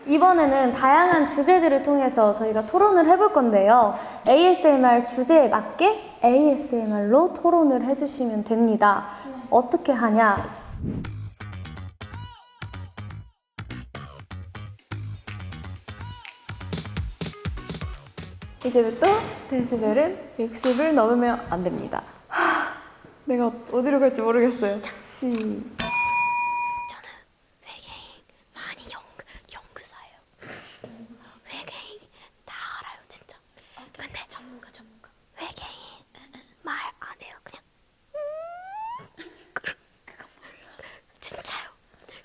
이번에는 다양한 주제들을 통해서 저희가 토론을 해볼 건데요. ASMR 주제에 맞게 ASMR로 토론을 해주시면 됩니다. 어떻게 하냐? 이제부터 데시벨은 60을 넘으면 안 됩니다. 내가 어디로 갈지 모르겠어요. 저는 외계인 많이 연구사예요. 외계인 다 알아요, 진짜. 근데 전문가. 외계인 말 안 해요, 그냥. 그거 진짜요.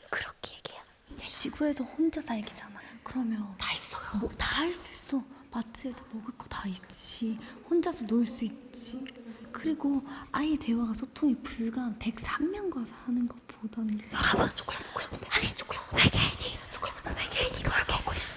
그렇게 얘기해요. 지구에서 혼자 살기잖아. 그러면 다 있어요. 다 할 수 있어. 마트에서 먹을 거 다 있지. 혼자서 놀 수 있지. 그리고 아예 대화가 소통이 불가한 103명과 사는 것보다는 여러분, 초콜릿 먹고 싶은데. 아니, 초콜릿. 외계인이 그렇게 하고 있어.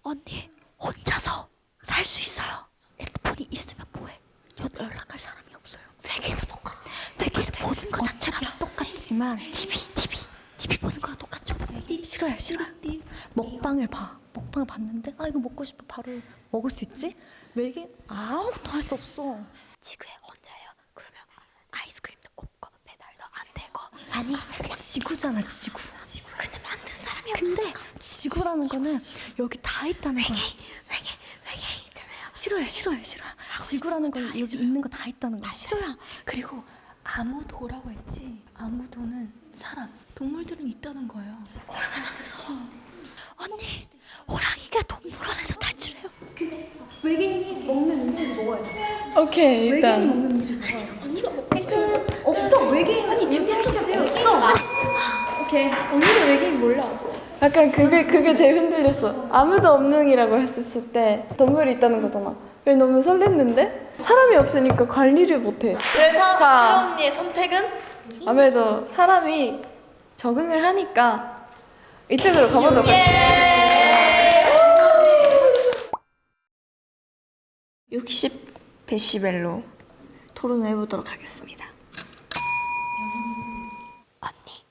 언니, 혼자서 살 수 있어요. 핸드폰이 있으면 뭐해? 연락할 사람이 없어요. 외계인도 똑같아. 외계인 보는 거 자체가 다 똑같지만 TV 보는 거랑 똑같죠? 싫어요. 먹방을 봤는데 이거 먹고 싶어. 바로 먹을 수 있지? 외계인 아무것도 할 수 없어. 지구에 혼자예요. 그러면 아이스크림도 없고 배달도 안 되고. 아니, 지구잖아, 지구. 근데 만든 사람이 근데 없으니까. 지구라는 거는 여기 다 있다는 거야. 외계인 있잖아요. 싫어요. 지구라는 건 여기 있는 거 다 있다는 거야. 싫어요. 그리고 아무도라고 했지. 아무도는 사람, 동물들은 있다는 거예요. 얼마나 무서워. 언니, 호랑이가 동물원에서 탈출해요. 외계인이 먹는 음식을 먹어야 돼. 오케이, 일단 외계인이 먹는 음식을 먹어야 돼. 없어. 외계인은 유지하세요. 없어. 오케이. 언니는 외계인 몰라. 약간 그게 제일 흔들렸어. 아무도 없는이라고 했을 때 동물이 있다는 거잖아. 그래 너무 설렜는데 사람이 없으니까 관리를 못해. 그래서 자. 시로 언니의 선택은 아무래도 사람이 적응을 하니까 이쪽으로 가보도록 할게요. 60데시벨로 토론을 해보도록 하겠습니다. 언니,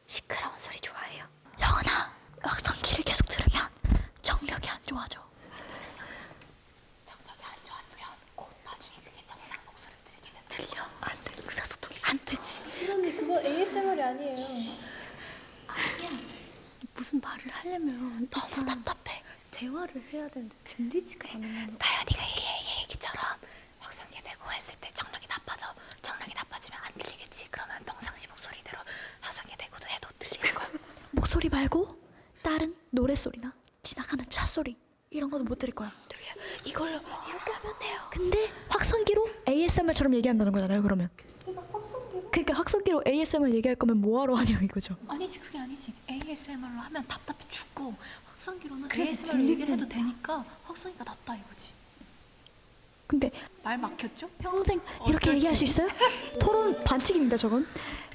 시끄러운 소리 좋아해요. 영은아, 확성기를 계속 들으면 정력이 안 좋아져. 정력이 안 좋아지면 곧 나중에 그게 정상 목소리를 들리게 들려. 안 돼. 의사소통이 안 되지. 언니 그거 ASMR이 아니에요. 무슨 말을 하려면 너무 답답해. 대화를 해야 되는데 들리지가 않으면 다현이가 얘기처럼 확성기 되고 했을 때 정력이 나빠져. 정력이 나빠지면 안 들리겠지. 그러면 평상시 목소리대로 확성기 되고도 해도 들리는 거야. 목소리 말고 다른 노래소리나 지나가는 차 소리 이런 거는 못 들을 거야. 들려요. 이걸로 이렇게 하면 돼요. 근데 확성기로 ASMR처럼 얘기한다는 거잖아요. 그러면 그러니까 확성기로 ASMR 얘기할 거면 뭐하러 하냐 이거죠. 아니지, 그게 아니지. ASMR로 하면 답답해 죽고 확성기로는 그래도 ASMR로 얘기를 해도 되니까 확성기가 낫다 이거지. 근데 말 막혔죠? 평생 이렇게 얘기할 수 있어요? 토론 반칙입니다. 저건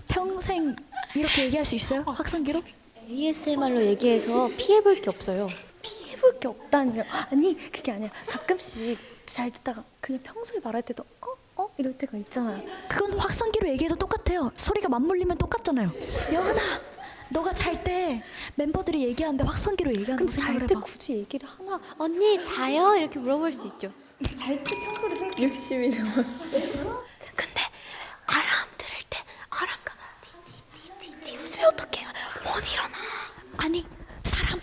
평생 이렇게 얘기할 수 있어요? 확성기로? ASMR로 얘기해서 피해볼 게 없어요. 해볼 게 없다니요. 아니 그게 아니야. 가끔씩 잘 듣다가 그냥 평소에 말할 때도 이럴 때가 있잖아요. 그건 확성기로 얘기해도 똑같아요. 소리가 맞물리면 똑같잖아요. 영은아, 너가 잘 때 멤버들이 얘기하는데 확성기로 얘기하는 거 근데 생각을 잘 때 해봐. 굳이 얘기를 하나? 언니 자요? 이렇게 물어볼 수 있죠. 잘 때 평소를 생각. 60이 넘었어. 근데 알람 들을 때 알람가 띠띠띠띠 웃으면 어떡해요? 못 일어나. 아니 사람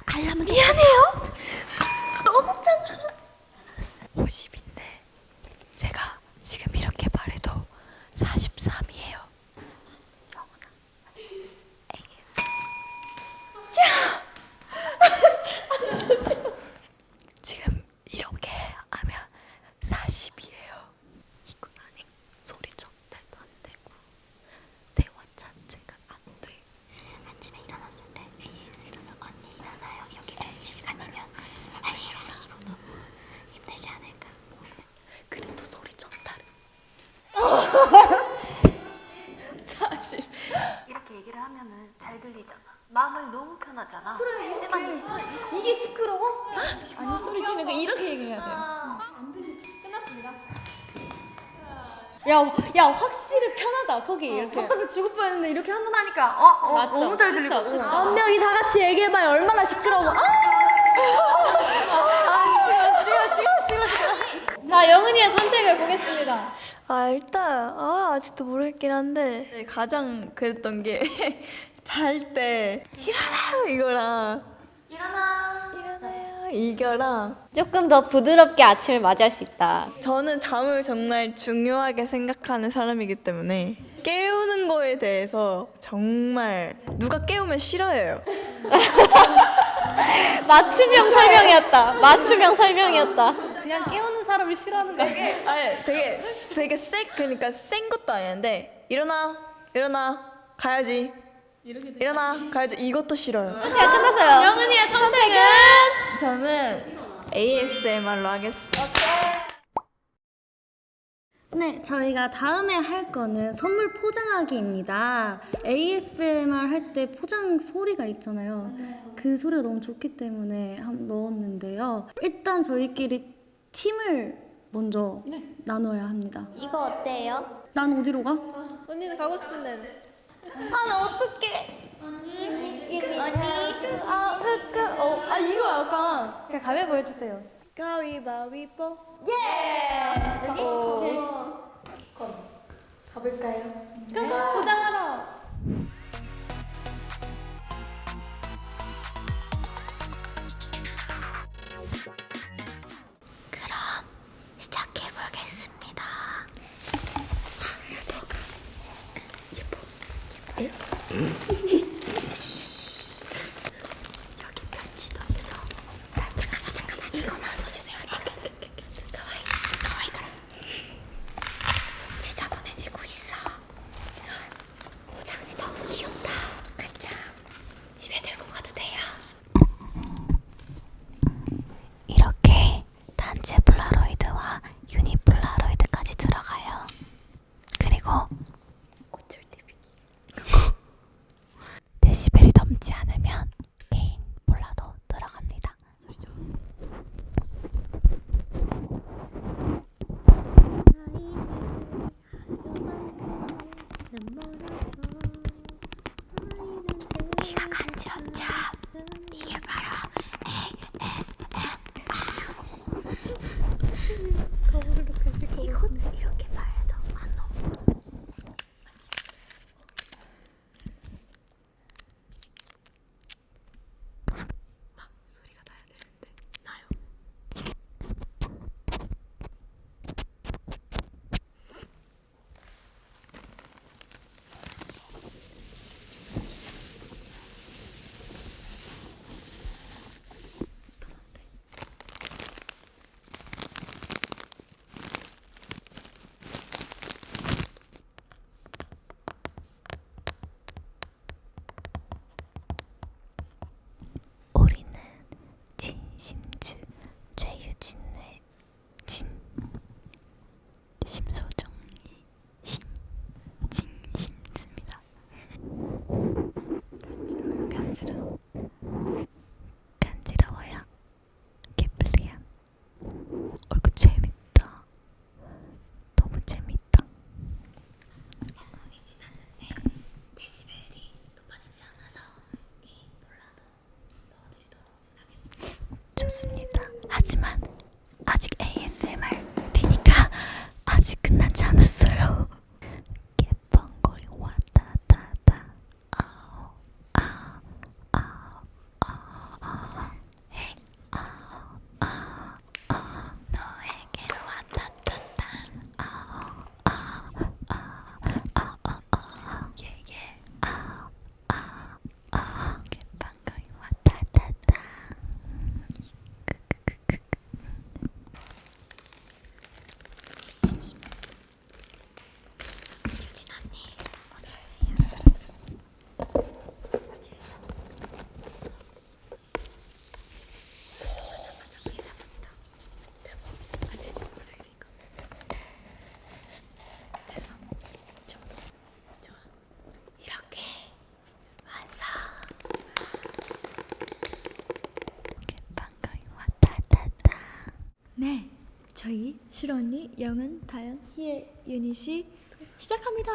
알람은 미안해요. 너무잖아. 50인데 제가 지금 이렇게 말해도 43이에요. 영원아. AS. 지금 이렇게 하면 40이에요. 이건 아니 소리 전달도 안 되고 대화 자체가 안 돼. 아침에 일어났을 때 ASMR 언니 일어나요 이렇게 되지 아니면 아침에 일어나 너무 힘들지 않을까? 그래도 소리 전달은 40. 이렇게 얘기를 하면은 잘 들리잖아. 마음을 너무 편하잖아. 그래 이게 시끄러워? 아니 소리 지르고 이렇게 얘기해야 돼요. 야 확실히 편하다 속이 이렇게. 어떻게 죽을 뻔했는데 이렇게 한 번 하니까 맞죠? 너무 잘 들리고. 그쵸, 그쵸. 한 명이 다 같이 얘기해봐요. 얼마나 시끄러워. 자 영은이의 선택을 보겠습니다. 일단 아직도 모르겠긴 한데 가장 그랬던 게 잘 때 일어나요 이거랑 일어나요 이거랑 조금 더 부드럽게 아침을 맞이할 수 있다. 저는 잠을 정말 중요하게 생각하는 사람이기 때문에 깨우는 거에 대해서 정말 누가 깨우면 싫어해요. 맞춤형 설명이었다. 맞춤형 설명이었다. 그냥 깨우는 사람을 싫어하는 거 아니에요? 아니 되게 그러니까 센 것도 아닌데 일어나 가야지 일어나 가야지 이것도 싫어요. 시간 끝났어요. 영은이의 선택은 저는 ASMR로 하겠습니다. 네, 저희가 다음에 할 거는 선물 포장하기입니다. ASMR 할 때 포장 소리가 있잖아요. 그 소리가 너무 좋기 때문에 한번 넣었는데요. 일단 저희끼리 팀을 먼저 나눠야 합니다. 이거 어때요? 난 어디로 가? 언니는 가고 싶은 데는? 이거 약간 그냥 가위바위보 해주세요. 가위바위보. 포장하러. 시작해 보겠습니다. 여기 편지동에서 잠깐만 이거만 써주세요. 가와이 지저분해지고 있어. 포장지 너무 귀엽다. 그쵸? 집에 들고 가도 돼요. 이렇게 단체 폴라로이드와 유니 폴라로이드까지 들어가요. 그리고 데시벨이 넘지 않으면 개인 폴라도 들어갑니다. 귀가 간지럽죠? 이게 바로 ASMR. 이건 이렇게 말해도 안 넘어. 소리가 나야 되는데 나요. 우리는 진심즈 최유진의 심소정이 진심즈입니다. 간지러워요. 개플리안. 얼굴 재밌다. 너무 재밌다. 방송이 지났는데 데시벨이 높아지지 않아서 개인 폴라도 넣어드리도록 하겠습니다. 좋습니다. 하지만 아직 ASMR이니까 아직 끝나지 않았어요. 개뻥거리 왔다다다 아우 아우 아우 아우 헤이 아우 아우 아우 너에게로 왔다다다 아우 아우 아우 아우 아우 예예 아우 아우 아우 개뻥거리 왔다다다 시로 언니, 영은, 다현, 희애, 유닛이 시작합니다.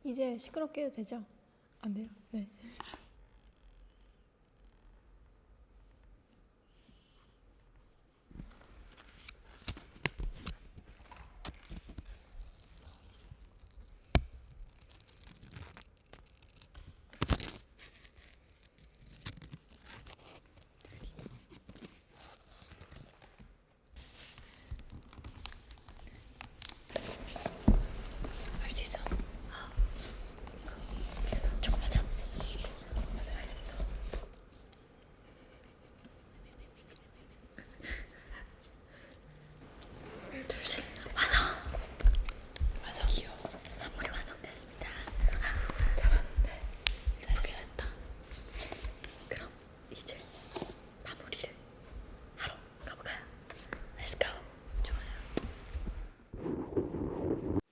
이제 시끄럽게 해도 되죠? 안 돼요? 네.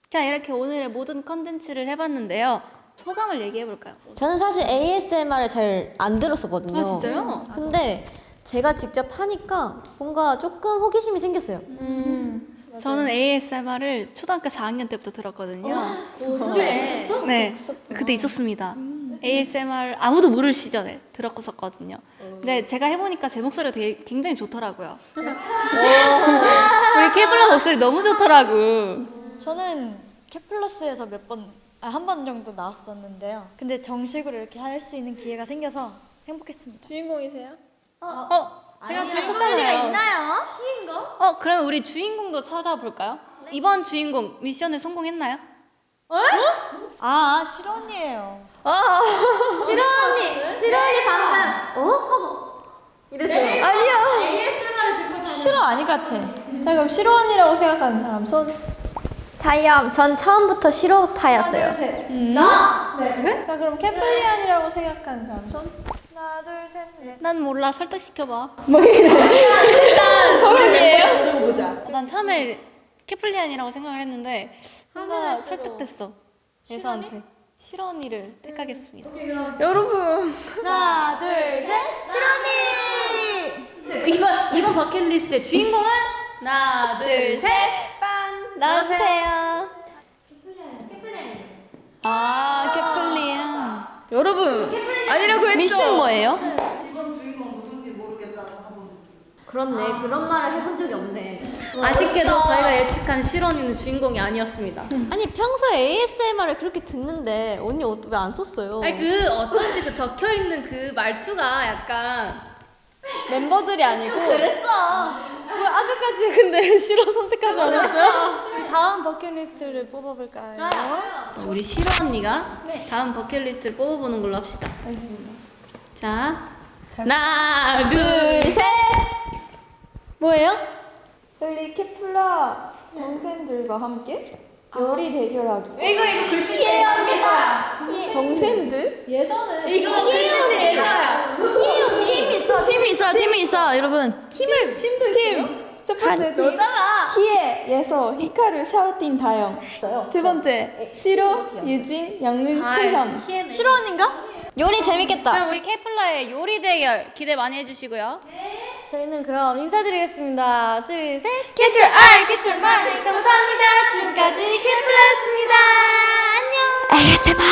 자, 이렇게 오늘의 모든 컨텐츠를 해봤는데요. 소감을 얘기해볼까요? 저는 사실 ASMR을 잘 안 들었었거든요. 아, 진짜요? 근데 제가 직접 하니까 뭔가 조금 호기심이 생겼어요. 저는 ASMR을 초등학교 4학년 때부터 들었거든요. 그때 있었어? 네, 그때 있었습니다. ASMR 아무도 모를 시절에 들었었거든요. 근데 제가 해보니까 제 목소리가 되게 굉장히 좋더라고요. 우리 케이플라 목소리 너무 좋더라고. 저는 케플러스에서 한 번 정도 나왔었는데요. 근데 정식으로 이렇게 할 수 있는 기회가 생겨서 행복했습니다. 주인공이세요? 제가 주소자리가 있나요? 그러면 우리 주인공도 찾아볼까요? 이번 주인공 미션을 성공했나요? 아, 시로 언니예요. 시로 언니 방금 이랬어요. 아니요. 싫어 아니 같아. 자 그럼 싫어 언니라고 생각하는 사람 손. 전 처음부터 시로파였어요. 자 그럼 캐플리안이라고 생각하는 사람 손. 하나, 둘, 셋, 넷. 난 몰라, 설득시켜봐. 난 처음에 케플리안이라고 생각을 했는데 뭔가 설득됐어. 예서한테 시로 언니를 택하겠습니다. 여러분. 하나, 둘, 셋. 시로 언니! 이번 버킷리스트의 주인공은 하나, 둘, 셋, 빤! 나오세요. 아, 케플리안. 여러분. 아니라고 했죠. 미션 뭐예요? 그렇네. 그런 말을 해본 적이 없네. 아쉽게도 저희가 예측한 시로 언니는 주인공이 아니었습니다. 아니 평소에 ASMR을 그렇게 듣는데 언니 왜 안 썼어요? 아니 어쩐지 그 적혀 있는 그 말투가 약간 멤버들이 아니고. 그랬어. 아까까지 근데 싫어 선택하지 않았어요? 우리 다음 버킷리스트를 뽑아볼까요? 우리 시로 언니가 다음 버킷리스트를 뽑아보는 걸로 합시다. 알겠습니다. 자, 하나, 둘, 셋. 뭐예요? 우리 케플라 동생들과 함께 요리 대결하기. 이거 글씨 예언이야. 동생들? 이거 글씨 예서야. 팀이 있어, 여러분. 팀! 첫 번째 팀 희애, 예서, 히카루, 샤오틴, 다영. 두 번째 시로, 유진, 영은, 채현. 시로 언니인가? 요리 재밌겠다. 그럼 우리 케플라의 요리 대결 기대 많이 해주시고요. 저희는 그럼 인사드리겠습니다. 둘, 셋. Get your eye, get your mind. 감사합니다. 지금까지 케플라였습니다. 안녕. ASMR.